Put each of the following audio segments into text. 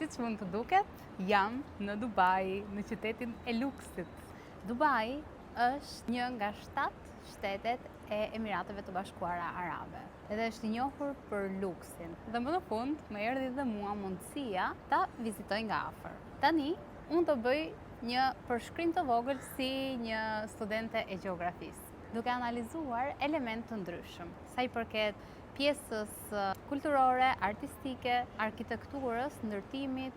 Siç mund të duket, jam në Dubai, në qytetin e luksit. Dubai është një nga 7 shtetet e Emirateve të Bashkuara Arabe. Edhe është i njohur për luksin. Dhe më në fund, më erdhi dhe mua mundësia ta vizitoj nga afër. Tani, unë të bëj një përshkrim të vogël si një studente e gjeografisë, duke analizuar elemente të ndryshëm, sa i përket pjesës kulturore, artistike, arkitekturës, ndërtimit,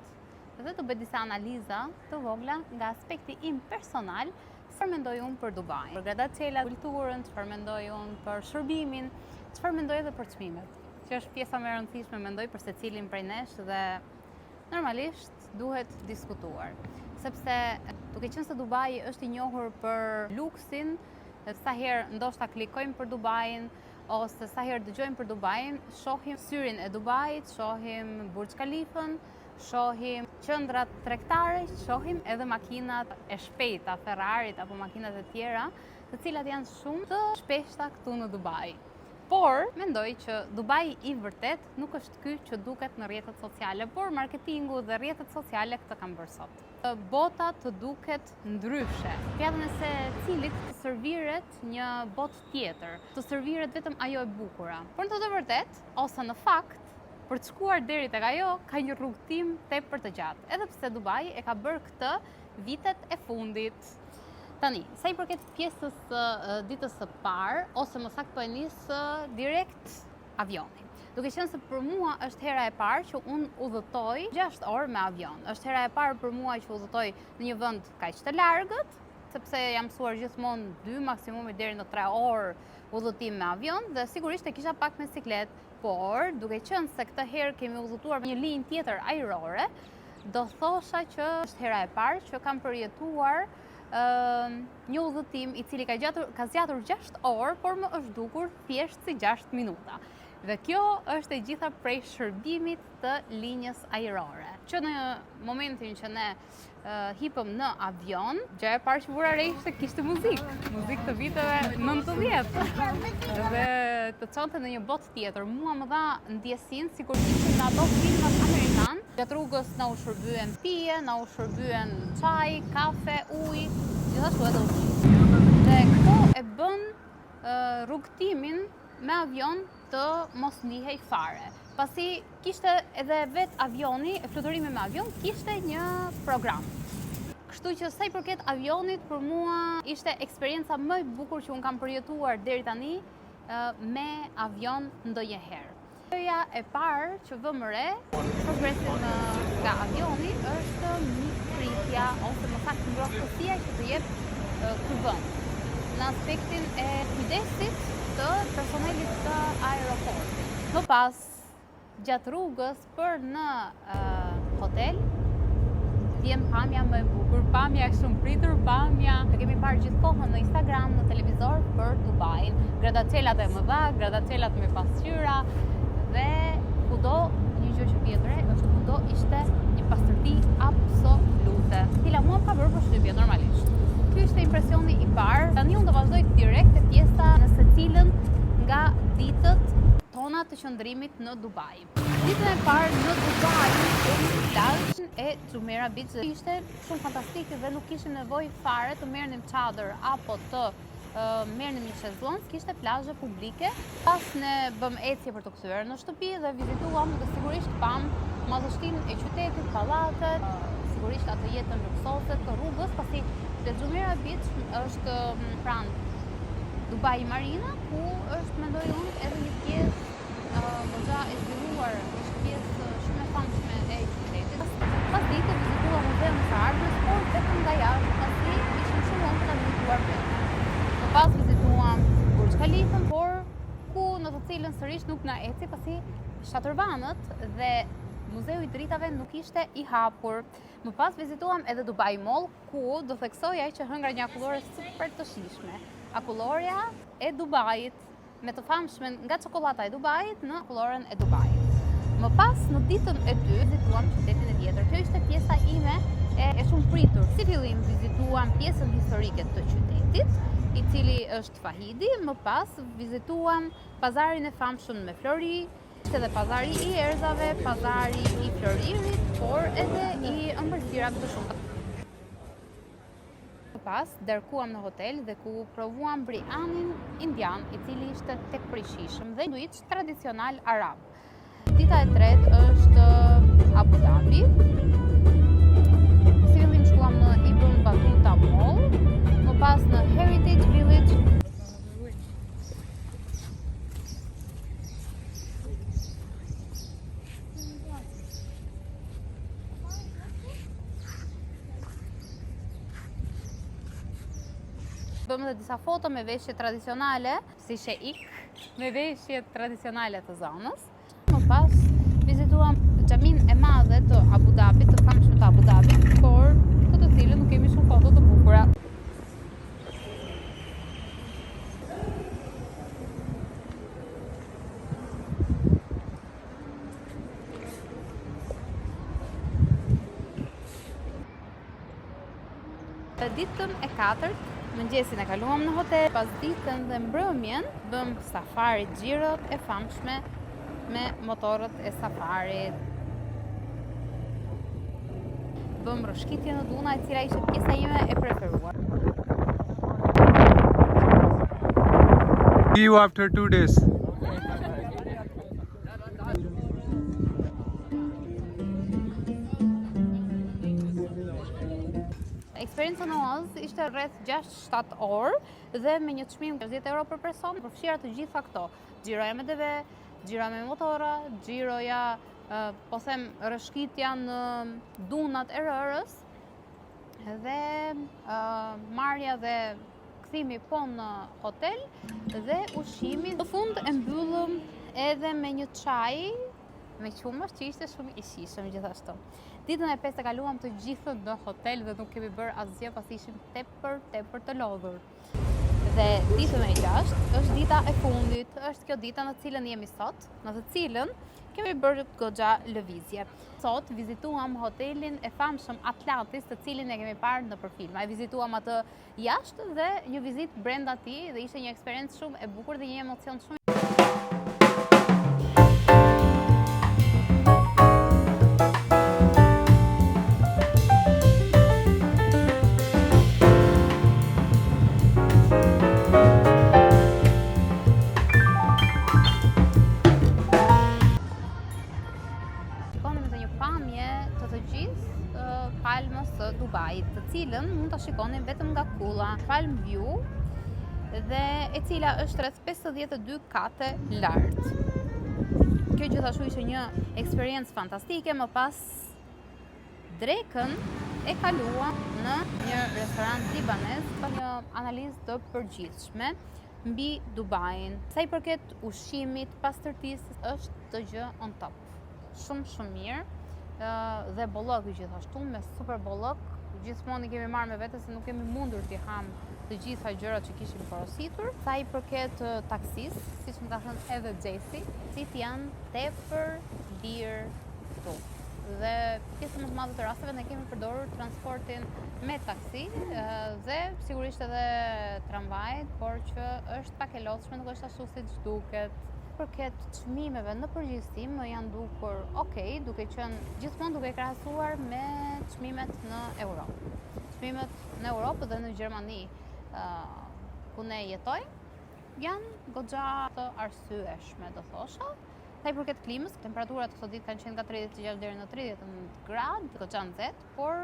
dhe të bëj disa analiza të vogla nga aspekti im personal, çfarë mendoj unë për Dubai, për gradat-ciela, kulturën, çfarë mendoj unë për shërbimin, çfarë mendoj edhe për çmimet, që është pjesa më e rëndësishme mendoj për secilin prej nesh dhe normalisht duhet diskutuar. Sepse duke qenë se Dubai është i njohur për luksin, sa herë ndoshta klikojmë për Dubain, ose sa herë dëgjojmë për Dubain, shohim syrin e Dubait, shohim Burj Khalifën, shohim qendrat tregtare, shohim edhe makinat e shpejta, Ferrarit apo makinat e tjera, të cilat janë shumë të shpeshta këtu në Dubai. Por, mendoj që Dubai i vërtet nuk është ky që duket në rrjetet sociale, por marketingu dhe rrjetet sociale këtë kanë bërë sot. Bota të duket ndryshe. Fjallën e se cilit të serviret një botë tjetër, të serviret vetëm ajo e bukura. Por në të vërtet, ose në fakt, për të shkuar deri tek ajo ka një rrugtim tepër të gjatë, edhe pse Dubai e ka bërë këtë vitet e fundit. Tani, sa i përket pjesës ditës së parë, ose më saktë po e nis direkt avioni. Duke qenë se për mua është hera e parë që unë udhëtoj 6 orë me avion. Është hera e parë për mua që udhëtoj në një vend kaq të largët, sepse jam mësuar gjithmonë 2 maksimumi deri në 3 orë udhëtim me avion dhe sigurisht e kisha pak me siklet, por duke qenë se këtë herë kemi udhëtuar me një linjë tjetër ajrore, do thosha që është hera e parë që kam përjetuar një udhëtim i cili ka zgjatur 6 orë, por më është dukur thjesht si 6 minuta. Dhe kjo është e gjitha prej shërbimit të linjës ajrore. Që në momentin që ne hipëm në avion, gjëja e parë që vura re ishte kishte muzikë të viteve 90. Dhe të çonte në një botë tjetër. Mua më dha ndjesinë sikur ishte në ato filmat amerikan. Gjatë rrugës na u shërbyen pije, na u shërbyen çaj, kafe, ujë, gjithashtu edhe ushqim. Dhe këto e bën rrugtimin me avion të mos ndihej fare. Pasi kishte edhe vet avioni, fluturimi me avion, kishte një program. Kështu që sa i përket avionit, për mua ishte eksperienca më e bukur që unë kam përjetuar deri tani me avion ndonjëherë. Gjëja e parë që vëmë re, kur presim nga avioni, është mikpritja ose më saktë ngrohtësia që të jep ky vend. Në aspektin e kujdesit të personelit të aeroportit. Më pas, gjatë rrugës për në hotel, vjen pamja më e bukur, pamja e shumë pritur, pamja që kemi parë gjithkohën në Instagram, në televizor për Dubai. Gradat-cielat e mëdha, gradat-cielat me pasqyra dhe kudo një gjë që vjen re është kudo ishte një pastërti absolute. Cila mua ka bërë përshtypje normalisht. Ky ishte impresioni i parë. Tani unë do vazhdoj direkt te pjesa në secilën nga ditët tona të qëndrimit në Dubai. Ditën e parë në Dubai kemi plazhin e Jumeirah Beach. Ishte shumë fantastike dhe nuk kishim nevojë fare të merrnim çadër apo të merrnim një shezllong, kishte plazhe publike. Pas ne bëm ecje për të kthyer në shtëpi dhe vizituam dhe sigurisht pam madhështinë e qytetit, pallatet, sigurisht atë jetën luksoze të rrugës, pasi te Jumeirah Beach është pranë Dubai Marina, ku është mendoj unë edhe një pjesë goxha e zhvilluar, është pjesë shumë e famshme e qytetit. Pas dite vizituam Muzeun së Ardhmës, por vetëm nga jashtë, pasi ishim shumë vonë ta vizituar vetë. Më pas vizituam Burj Khalifën, por ku në të cilën sërish nuk na eci, pasi shatërvanët dhe Muzeu i Dritave nuk ishte i hapur. Më pas vizituam edhe Dubai Mall, ku do theksoja që hëngra një akullore super të shijshme. Akulloria e Dubait, me të famshmen nga çokolata e Dubait në akulloren e Dubait. Më pas në ditën e 2 vizituam qytetin e vjetër. Kjo ishte pjesa ime e shumë pritur. Si fillim vizituam pjesën historike të qytetit, i cili është Fahidi, më pas vizituam pazarin e famshëm me flori, Ishte dhe pazari i erëzave, pazari i floririt, por edhe i ëmbëlsirave të shumta. Pas, dërkuam në hotel dhe ku provuam brianin indian, i cili ishte tek prishishëm dhe sandwich tradicional arab. Dita e tretë është Abu Dhabi. Si fillim shkuam në Ibn Battuta Mall, më pas në Heritage Village. Bëmë dhe disa foto me veshje tradicionale, si sheik, me veshje tradicionale të zonës. Më pas, vizituam xhamin e madhe të Abu Dhabi, të famshme të Abu Dhabi, por të të cilën nuk kemi shumë foto të bukura. Ditën e katërt, mëngjesin e kaluam në hotel, pas ditën dhe mbrëmjen bëm safari xhirot e famshme me motorët e safarit. Bëm rrëshqitje në duna, e cila ishte pjesa ime e preferuar. See you after 2 days. Eksperienca në Oz ishte rreth 6-7 orë dhe me një çmim 10 euro për person, përfshira të gjitha këto. Xhiroja me DV, xhiroja me motora, xhiroja, po them rrëshqitja në dunat e rërës dhe marrja dhe kthimi po në hotel dhe ushqimi. Në fund e mbyllëm edhe me një çaj me qumësht që ishte shumë i shijshëm gjithashtu. Ditën e 5 e kaluam të gjithë në hotel dhe nuk kemi bërë asgjë pasi ishim tepër të lodhur. Dhe ditën e 6 është dita e fundit, është kjo dita në cilën jemi sot, në të cilën kemi bërë goxha lëvizje. Sot vizituam hotelin e famshëm Atlantis, të cilin e kemi parë në filma. E vizituam atë jashtë dhe një vizitë brenda tij dhe ishte një eksperiencë shumë e bukur dhe një emocion shumë. Palmës së Dubait, të cilën mund ta shikoni vetëm nga kulla, Palm View, dhe e cila është rreth 52 kate lart. Kjo gjithashtu ishte një eksperiencë fantastike. Më pas drekën e kaluam në një restorant libanez për një analizë të përgjithshme mbi Dubain. Sa i përket ushqimit, pastërtisë, është të gjë on top. Shumë mirë. Dhe bollok gjithashtu, me super bollok. Gjithmonë i kemi marrë me vete se nuk kemi mundur t'i ham të gjitha gjërat që kishim porositur. Sa i përket taksisë, siç më ka thënë edhe Xhesi, sit janë tepër lirë këtu. Dhe pjesën më të madhe të rasteve ne kemi përdorur transportin me taksi dhe sigurisht edhe tramvajt, por që është pak e lodhshme, nuk është ashtu siç duket. Përket çmimeve në përgjithësi më janë dukur okay, duke qenë gjithmonë duke krahasuar me çmimet në Europë. Çmimet në Europë dhe në Gjermani ku ne jetojmë janë goxha të arsyeshme, do thosha. Sa i përket klimës, temperaturat këto ditë kanë qenë nga 36 deri në 30 gradë, goxha nxehtë, por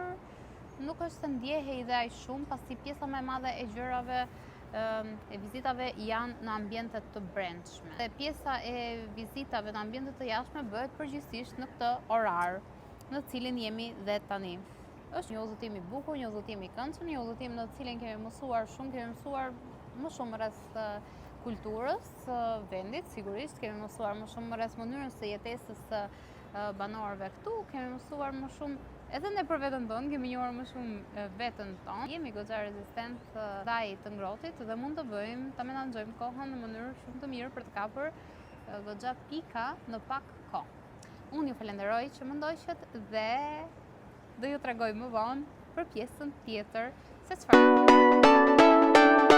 nuk është se ndjehej dhe aq shumë, pasi pjesa më e madhe e gjërave e vizitave janë në ambientet të brendshme. Dhe pjesa e vizitave në ambientet të jashtme bëhet përgjithsisht në këtë orar në cilin jemi dhe tani. Është një udhëtim i bukur, një udhëtim i këndshëm, një udhëtim në të cilin kemi mësuar më shumë rreth kulturës së vendit, sigurisht kemi mësuar më shumë rreth mënyrës së jetesës së banorëve këtu, kemi mësuar më shumë edhe ne për veten tonë, kemi njohur më shumë veten tonë. Jemi goxha rezistent ndaj të ngrohtit dhe mund të bëjmë, ta menaxhojmë kohën në mënyrë shumë të mirë për të kapur goxha pika në pak kohë. Unë ju falenderoj që më ndoqët dhe do ju tregoj më vonë për pjesën tjetër se çfarë